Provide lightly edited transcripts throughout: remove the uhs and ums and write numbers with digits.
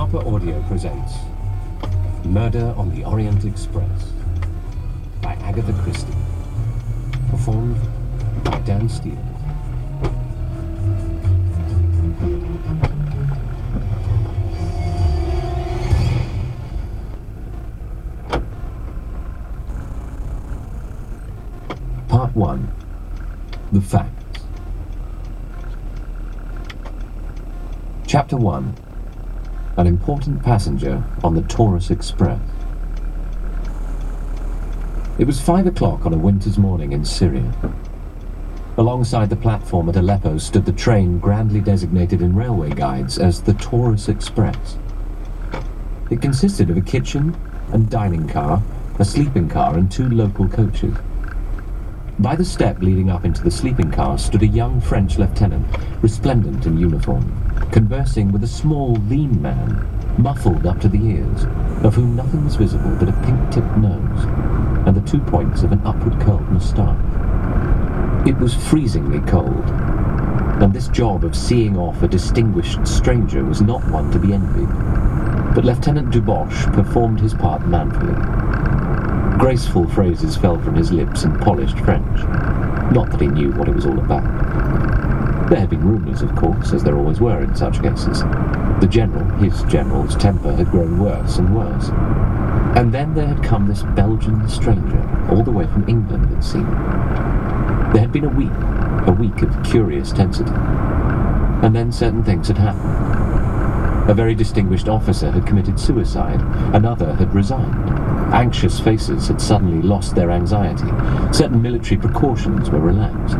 Harper Audio presents Murder on the Orient Express by Agatha Christie. Performed by Dan Steele. Part 1. The Facts. Chapter 1. An important passenger on the Taurus Express. It was 5 o'clock on a winter's morning in Syria. Alongside the platform at Aleppo stood the train grandly designated in railway guides as the Taurus Express. It consisted of a kitchen and dining car, a sleeping car and 2 local coaches. By the step leading up into the sleeping car stood a young French lieutenant, resplendent in uniform, conversing with a small, lean man, muffled up to the ears, of whom nothing was visible but a pink-tipped nose and the 2 points of an upward-curled moustache. It was freezingly cold, and this job of seeing off a distinguished stranger was not one to be envied. But Lieutenant Duboche performed his part manfully. Graceful phrases fell from his lips in polished French. Not that he knew what it was all about. There had been rumours, of course, as there always were in such cases. The general, his general's temper had grown worse and worse. And then there had come this Belgian stranger, all the way from England, it seemed. There had been a week of curious tensity. And then certain things had happened. A very distinguished officer had committed suicide. Another had resigned. Anxious faces had suddenly lost their anxiety. Certain military precautions were relaxed.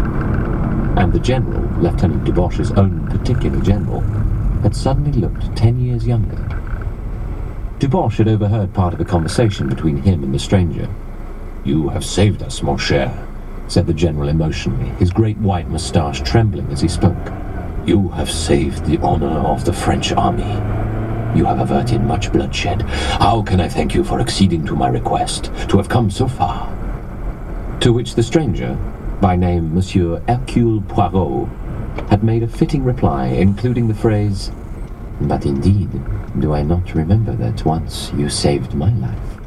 And the general, Lieutenant Duboche's own particular general, had suddenly looked 10 years younger. Duboche had overheard part of a conversation between him and the stranger. "You have saved us, mon cher," said the general emotionally, his great white moustache trembling as he spoke. "You have saved the honor of the French army. You have averted much bloodshed. How can I thank you for acceding to my request, to have come so far?" To which the stranger, by name Monsieur Hercule Poirot, had made a fitting reply, including the phrase, "But indeed, do I not remember that once you saved my life?"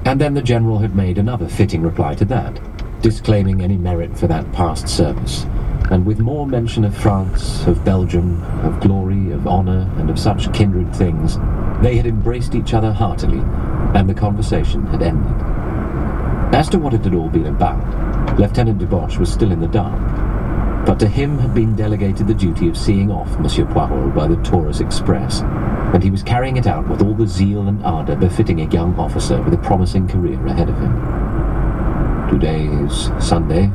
And then the general had made another fitting reply to that, disclaiming any merit for that past service, and with more mention of France, of Belgium, of glory, of honour, and of such kindred things, they had embraced each other heartily, and the conversation had ended. As to what it had all been about, Lieutenant Duboche was still in the dark, but to him had been delegated the duty of seeing off Monsieur Poirot by the Taurus Express, and he was carrying it out with all the zeal and ardour befitting a young officer with a promising career ahead of him. "Today is Sunday,"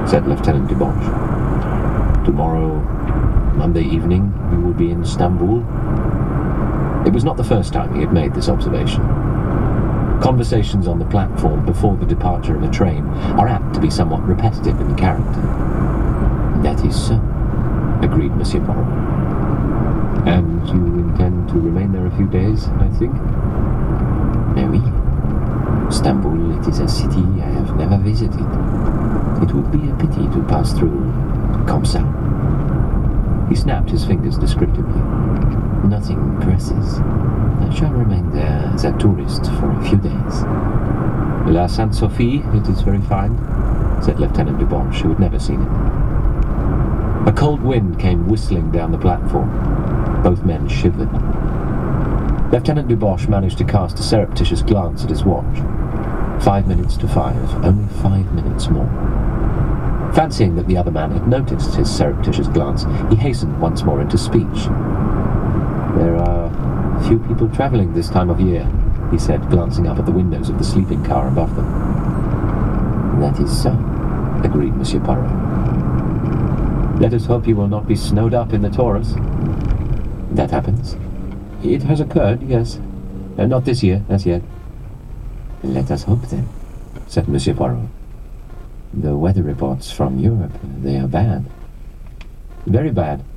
said Lieutenant Duboche. "Tomorrow, Monday evening, we will be in Istanbul." It was not the first time he had made this observation. Conversations on the platform before the departure of a train are apt to be somewhat repetitive in character. "That is so," agreed Monsieur Poirot. "And you intend to remain there a few days, I think?" "Mais oui. Istanbul, it is a city I have never visited. It would be a pity to pass through comme ça." He snapped his fingers descriptively. "Nothing presses. I shall remain there as a tourist for a few days." "La Sainte Sophie, it is very fine," said Lieutenant Duboche, who had never seen it. A cold wind came whistling down the platform. Both men shivered. Lieutenant Duboche managed to cast a surreptitious glance at his watch. 5 minutes to 5, only 5 minutes more. Fancying that the other man had noticed his surreptitious glance, he hastened once more into speech. "There are few people travelling this time of year," he said, glancing up at the windows of the sleeping car above them. "That is so," agreed Monsieur Poirot. "Let us hope you will not be snowed up in the Taurus." "That happens?" "It has occurred, yes. Not this year, as yet." "Let us hope, then," said Monsieur Poirot. "The weather reports from Europe, they are bad." "Very bad,"